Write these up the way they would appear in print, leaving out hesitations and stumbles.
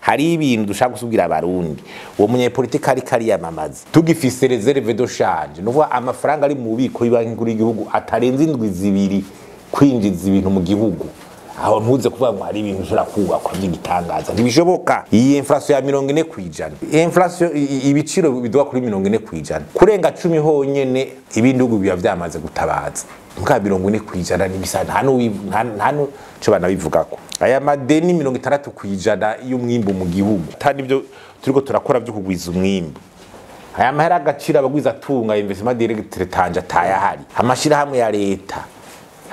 hari ibintu dushaka gusubira abarundi uwo munyepolitike ari kariyamamaza tugifise reserve de change nuvuga amafaranga ari mu bubiko y'Ibanki Nkuru y'Igihugu atarenze indwi zibiri kwinjiza ibintu mu gihugu aho ntuze kuvuga ngo hari ibintu ushobora kubakwa by'igitangaza ntibishoboka. Iyi inflation ya 40%, inflation ibiciro biduka kuri 40%, kurenga 10 honyene ibindi bihugu biba byamaze gutabaza nka 40% n'ibisana hano cyo bana bivugako aya madeni 60% y'umwimbo mu gihugu tani byo turiko turakora byo kugwiza umwimbo. Aya mahera agaciro abagwiza tunga investment direct tanja tayahari amashira hamwe ya leta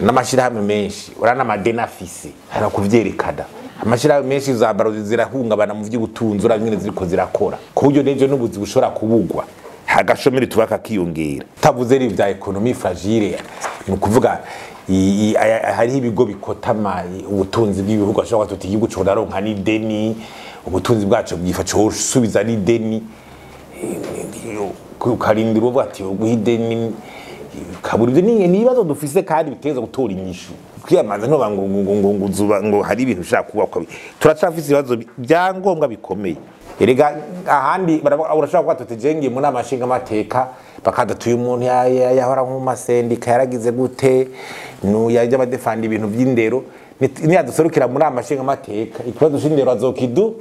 n'amashirahamwe menshi urana amadeni afise ara kuvyerekana amashirahamwe menshi za barozi zirahungabana mu vy'ubutunzi uranyene ziriko zirakora ku buryo nejo n'ubuzi bushora kubugwa hagashomeri tubaka kiyongera tavuze ri vya economy fragile mu kuvuga hari ibigo bikotama ubutunzi bw'ibihugu ashobora tuti igihugu cyo ndaronka ni deni ubutunzi bwacu bwifacho subiza ni deni ukarindira uvuga ati uguhideni kaburibyo nibazo dufise kandi biteza gutora inyishu kwiyamaza no ngo hari ibintu ushaka kubakwa turacafise ibibazo byangombwa bikomeye erega ahandi urashaka kwa tutejengiye mu namashinga amateka bakadatuye umuntu yahora mu masendika yaragize gute no yaje abadefanda ibintu by'indero niyaduserukira muri amashinga amateka ikibazo cy'indero azokidu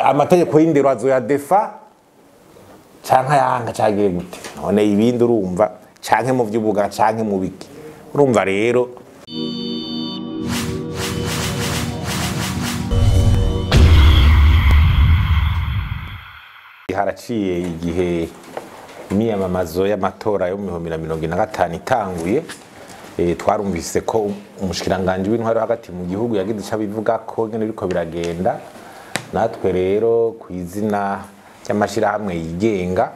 amategeko y'indero azoyadefa canka yanga cagire gute none ibindi urumva canke mu vy'ubuga canke mu biki urumva rero haraciye igihe imyamamazo y'amatora yo mu 2025 itanguye twarumvise ko umushikiranganje w'intwaro hagati mu gihugu yagize ica bivuga ko ngene biriko biragenda natwe rero kwizina cy'amashirahamwe yigenga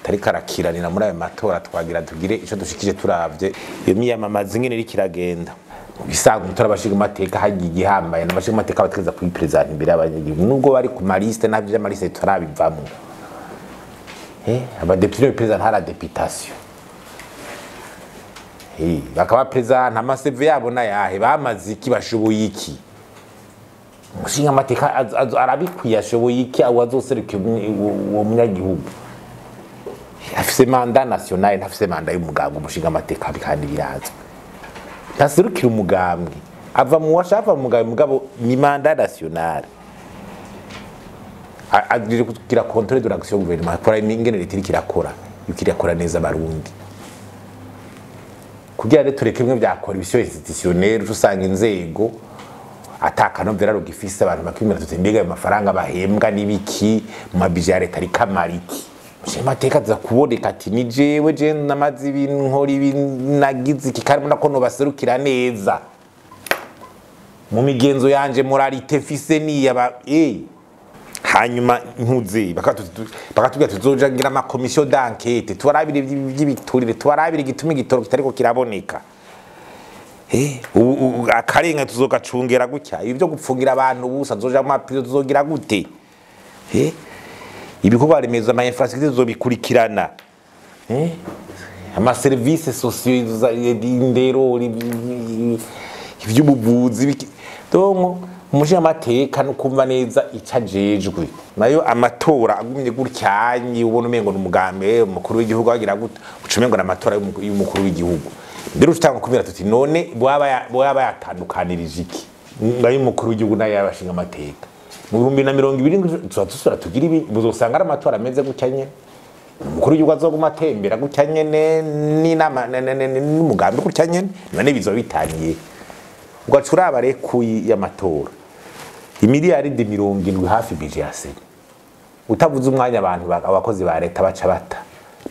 atari karakiranira muri ayo matora twagira tugire ico dushikije turavye iyo miyamamaza ngene iri kiragenda bisaga umutora abashiga amateka hagiye igihambaye n'abashiga amateka bategeza kuri president imbere y'abanyagihugu nubwo bari ku maliste navyo y'amaliste turabivamo abadepite president hala deputation bakaba president amaseve yabo na yahe bamaze iki bashoboye iki mushinga amateka arabikwiye ashoboye iki awazoseruke uwo munyagihugu afise manda national ntafise manda y'umugambwe umushinga amateka kandi birazwe ntaserukira umugambwe ava mu washafa umugambwe mugabo ni manda national agire kugira contrôle de l'action gouvernementale ingene leta ikirakora yukirakora neza abarundi kugira rero tureke bimwe bya corruption institutionnelle usanga inzego atakanovera rugifise abantu bakimira tutendega amafaranga bahembwa nibiki mu mabije ya leta ari kamariki Mushimateka za kuboneka ati ni jewe je namazi ibintu nkora ibinagize ikikari muna ko no baserukira neza mu migenzo yanje moralite fise ni yaba hanyuma ntuze bakatubwira tuzoja ngira ama commission d'enquête tubarabire by'ibiturire tubarabire gituma igitoro kitariko kiraboneka akarenga tuzogacungera gutya ibyo gupfungira abantu busa zoja mu mapiro tuzogira gute ibikorwa remezo ama infrastructure zobikurikirana ama services sociaux indero ivy'ubuvuzi donc umushinga amateka no kumva neza icajejwe nayo amatora agumye gutyanyi ubona umengo n'umugambe umukuru w'igihugu agira gute ucumengo n'amatora y'umukuru w'igihugu ndero utanga kumira tuti none bwaba yatandukanirije iki ngayo umukuru w'igihugu nayo yabashinga amateka mu 2020 tuzasura tugira ibi buzosanga ari amatora ameze gucyanye umukuru w'igihugu azoguma atembera gucyanye n'inama n'umugambi gucyanye none bizo bitaniye ugacura abarekuyi y'amatora imiliyaridi 70 hafi BGC utavuze umwanya abantu abakozi ba leta baca bata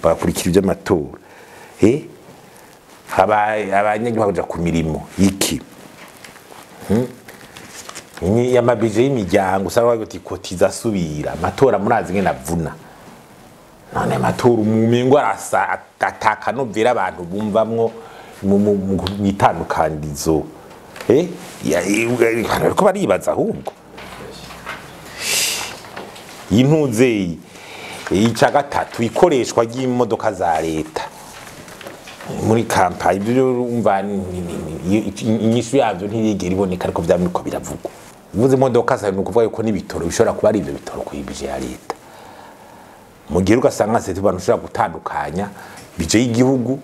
bakurikira ibyo amatora abanyagihugu baja ku mirimo iki ni yamabije y'imiryango usaba ngo tikotiza subira amatora murazi ngene avuna none amatora umumengo arasa ataka no vera abantu bumvamwo mu itandukanizo ko baribaza ahubwo intuze ica gatatu ikoreshwa ry'imodoka za leta muri kampanye byo umva inyishu yavyo ntiyigera iboneka ariko byamiko biravugwa uvuze imodoka sa nukuvuga yuko n'ibitoro bishobora kuba ari ivyo bitoro kwibije ya leta mu gihe ugasanga se abantu ushobora gutandukanya bije y'igihugu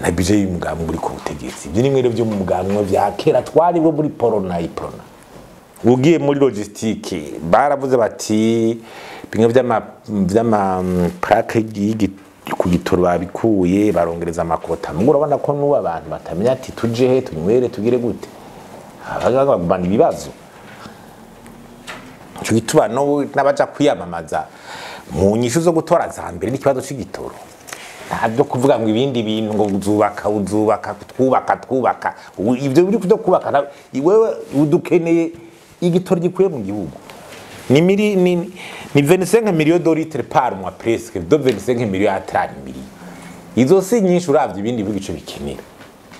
na bije y'umugambwe uri ku butegetsi ibyo nimwe byo mu mugambwe vya kera twari bo muri porona iprona ugiye muri logistique baravuze bati bimwe vy'ama plaque ku gitoro babikuye barongereza amakota ngo urabona ko n'ubu abantu batamenya ati tuje he tunywere tugire gute abagabana ibibazo cyo gituba no nabaja kwiyamamaza mu nyishu zo gutora za mbere n'ikibazo c'igitoro ntabyo kuvuga ngo ibindi bintu ngo uzubaka twubaka ivyo biri kudo kubaka wewe udukeneye igitoro gikuye mu gihugu ni 25 millions de litres par mois presque de 25 millions à 30 millions izo si nyinshi uravye ibindi bigice bikenera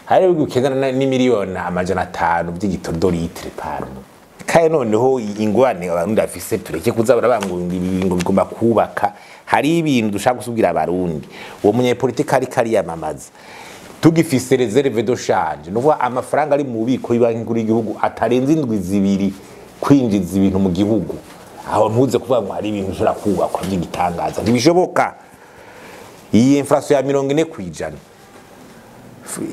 hari bigukenera ni miliyoni amajana 5 by'igitoro de litres par mois kaye noneho ingwane abantu dafise tureke kuza barabangunga ibingo bigomba kubaka hari ibintu dushaka gusubira abarundi uwo munyepolitike ari kari yamamaza tugifise reserve de change nuvuga amafaranga ari mu bubiko y'Ibanki Nkuru y'Igihugu atarenze indwi zibiri kwinjiza ibintu mu gihugu aho ntuze kuvuga ngo hari ibintu ushobora kubakwa by'igitangaza ntibishoboka iyi inflation ya 40%,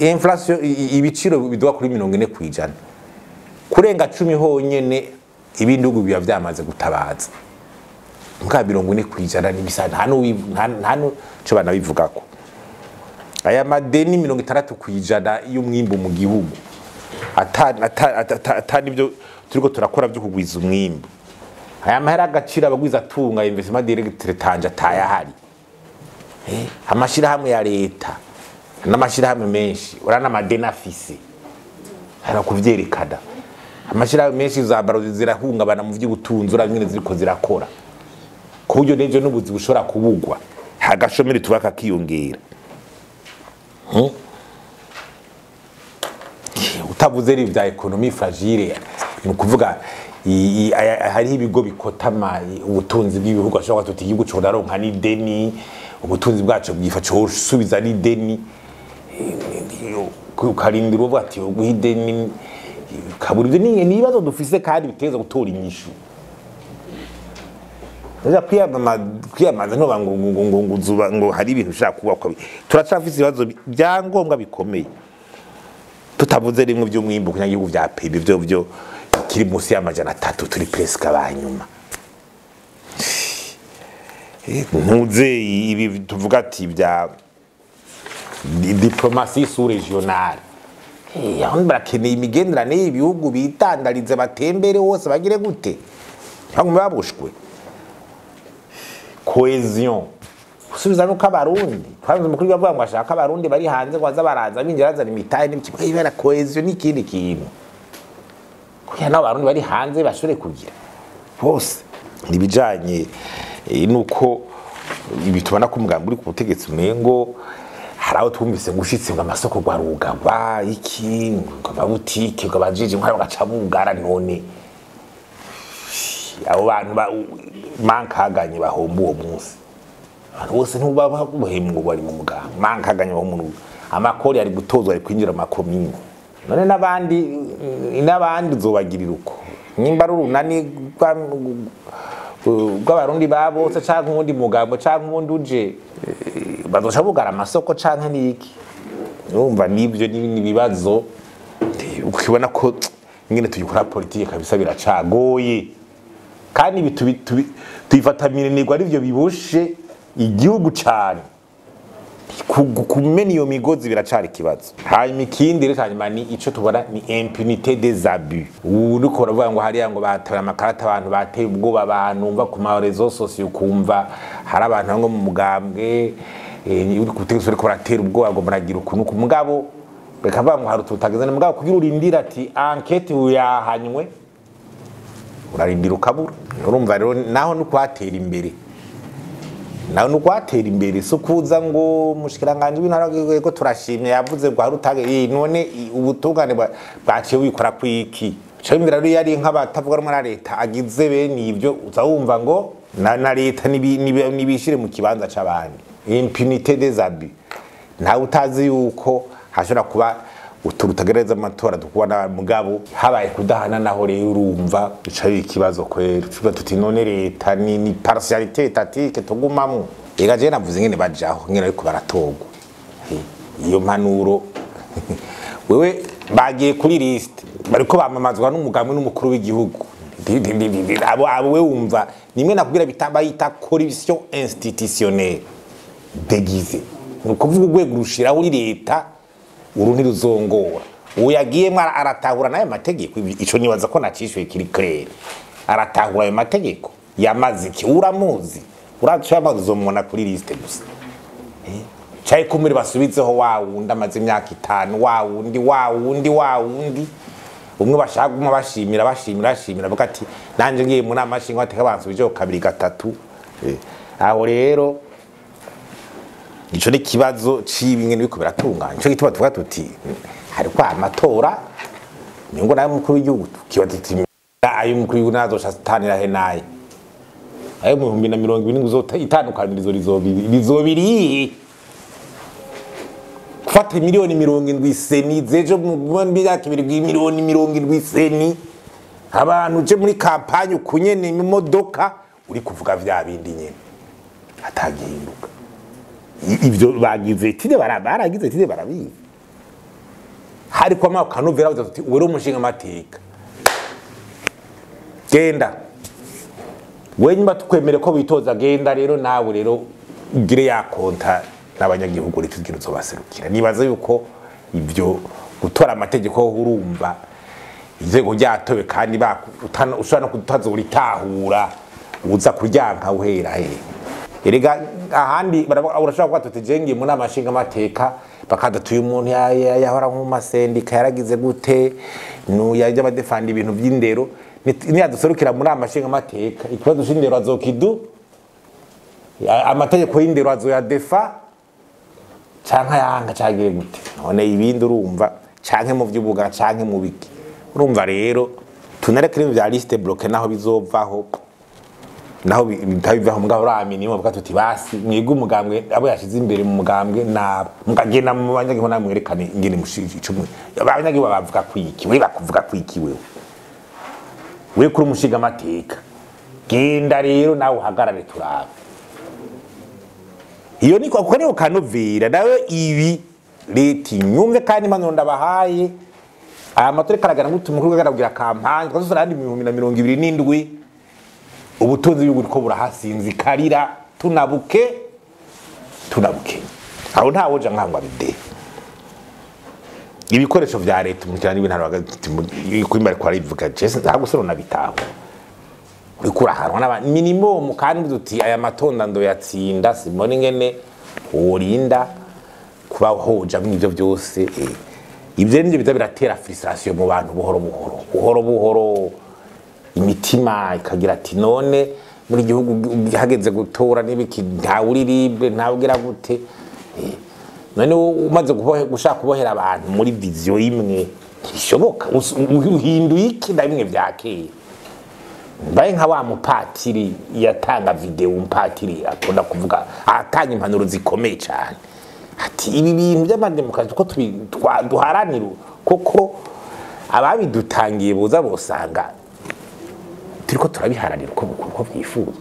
inflation ibiciro biduka kuri 40%, kurenga 10 honyene ibindi bihugu biba vyamaze gutabaza muka 40% n'ibisa hano cyo bana bivugako aya madeni 60% y'umwimbo mu gihugu atani byo turiko turakora byo kugwiza umwimbo aya mahera agacira abagwiza tunga investment direct tanje atayahari amashira hamwe ya leta n'amashira hamwe menshi urana amadeni afise ara kuvyerekana amashira menshi zabaro zirahungabana mu vy'ubutunzi uranyene ziriko zirakora kuburyo nejo n'ubuzi bushora kubugwa hagashomere tubaka kiyongera utavuze ri vya economy fragile ni kuvuga hari ibigo bikotama ubutunzi bw'ibihugu ashobora tuti igihugu cyo ndaronka ni deni ubutunzi bwacu bwifacho usubiza ni deni ukarindira uvuga ati uguhideni kaburi ni ibibazo dufise kandi biteza gutora inyishu Nza kwiyamaza no banguzuba ngo hari ibintu ushaka kubakwa turacafise ibibazo byangombwa bikomeye tutavuze rimwe by'umwimbo kunyagihugu vya PB byo kiri musi y'amajana 3 turi presque abanyuma ntuze ibi tuvuga ati bya diplomatie sous-régionale aho barakeneye imigenderanire y'ibihugu bitandarize batembere hose bagire gute cyangwa babushwe cohesion gusubiza nuko abarundi twanze mukuru bavuga ngo ashaka abarundi bari hanze ngo aza baraza bingerazana imitahe n'imikiko ibera cohesion n'ikindi kintu kuya n'abarundi bari hanze bashore kugira bose nibijanye nuko ibitubana ko umugambi uri ku butegetsi mengo haraho twumvise ngushitse ngo amasoko gwarugaba iki ngo babutike ngo bajije ngo bagaca bugara none abo bantu mankaganye bahomba uwo munsi abantu bose ntubaba buhembwa bari mu mugambi mankaganye bahomba amakori ari gutozwa ari kwinjira amakomine none n'abandi uzobagirira uko nimba runani bw'abarundi babose canke undi mugambo canke undi uje bazosha bugara amasoko canke niki urumva nibyo nibibazo ukibona ko nyine tuyikora politike kabisa biracagoye kandi tuyifatamiranirwa arivyo biboshe igihugu cyane kumena iyo migozi biracari kibazo hanyuma ikindi rero hanyuma ni ico tubona ni impunité des abus uriko uravuga ngo hariya ngo bataye amakarata abantu bateye ubwoba abantu umva ku ma réseaux sociaux kumva hari abantu ngo mu mugambwe uri kutegeka uriko baratera ubwoba ngo muragira ukuntu ku mugabo bakavuga ngo hari tutagezana mugabo kugira urindira ati enquête uyahanywe urarindira ukabura urumva rero naho nukwatera imbere naho nukwatera imbere so kuza ngo mushikiranganje w'intara ko turashimye yavuze ngo harutage none ubutungane bwaciye wikora kwiki cyo imbere rero yari nk'abatavuga rumwe na leta agize bene ibyo uzawumva ngo na leta nibishire mu kibanza c'abandi impunité des abus nta utazi yuko hashobora kuba ututagereza amatora tukubona mugabo habaye kudahana naho rero urumva bicaye ikibazo kwera tuba tuti none leta ni partialité étatique tugumamwo ega je navuze ngene bajaho ngene ariko baratogwa iyo mpanuro wewe bagiye kuri liste bariko bamamazwa n'umugambi n'umukuru w'igihugu abo we wumva nimwe nakubwira bitamba yita corruption institutionnelle déguisée nukuvuga urwego rushira uri leta urundi ruzongora uwo yagiyemwe aratahura nayo mategeko ico nibaza ko nacishuye kiri clair aratahura ayo mategeko yamaze iki uramuzi uracaba uzomona kuri liste gusa cyaye kumuri basubizeho wawundi amaze imyaka 5 wawundi umwe bashaguma bashimira bavuga ati nanje ngiye mu namashinga bateka bansubije 2 3 aho rero ico ni kibazo cibingene biko biratunganya ico gituma tuvuga tuti hari kwa amatora ningo nayo mukuru w'igihugu kibazo ati ayo mukuru w'igihugu nazoca satanira he naye ayo mu 2020 nguzota itandukanirizo rizobiri kufata miliyoni 70 seni zejo mu myaka 2 miliyoni 70 seni abantu je muri kampanye kunyene imodoka uri kuvuga vya bindi nyene atagihinduka ivyo bagize tide baragize tide barabizi hari kwa ma kanovera uti wero umushinga amateka genda wenyuma tukwemere ko bitoza genda rero nawe rero ugire ya konta n'abanyagihugu ritugira uzobaserukira nibaza yuko ivyo gutora amategeko urumva inzego ryatowe kandi ushobora no kutazura itahura uza kuryanka uhera he erega ahandi urashobora kuba tutengiye mu namashinga amateka bakadatuye umuntu yahora nko masendika yaragize gute yaje abadefanda ibintu by'indero niyaduserukira muri amashinga amateka ikibazo cy'indero azokidu amategeko y'indero azoyadefa canka yanga cagire gute none ibindi urumva canke mu vy'ubuga canke mu biki urumva rero tunarekere vya liste bloqué naho bizovaho naho bitabivaho mugabo ramini mu bwa tuti basi mwiga umugambwe abo yashize imbere mu mugambwe na mukagenda mu banyagiho namwerekane ingene mushije icumwe abanyagiho bavuga kwiki we bakuvuga kwiki we kuri umushinga amateka genda rero nawe uhagarare turabe iyo niko kuko niyo kanovira nawe ibi leti nyumve kandi impanuro ndabahaye amatora karagana nk'utumukuru garabwira kampanye twasura andi 2027 ubutunzi bw'uko burahasinzikarira tunabuke aho ntawo je nkangwa bide ibikoresho vya leta mukirana n'ibintu hagati kwimba ko arivuga Jesse ndagusoro nabitaho urikura harwa n'aba minimum kandi duti aya matonda ndo yatsinda simoni ngene urinda kuba hoja mw'ivyo byose ibyo nivyo biza biratera frustration mu bantu buhoro imitima ikagira ati none muri gihugu hageze gutora nibiki ntawuriribe ntawugira gute none umaze gushaka kubohera abantu muri vision imwe bishoboka uhinduye iki ndabimwe byakeye mbaye nka wa mupatiri yatanga video umpatiri akunda kuvuga atanga impanuro zikomeye cyane ati ibi bintu by'amademokrasi ko duharanira koko ababidutangiye boza bosanga turiko turabiharanira uko byifuza.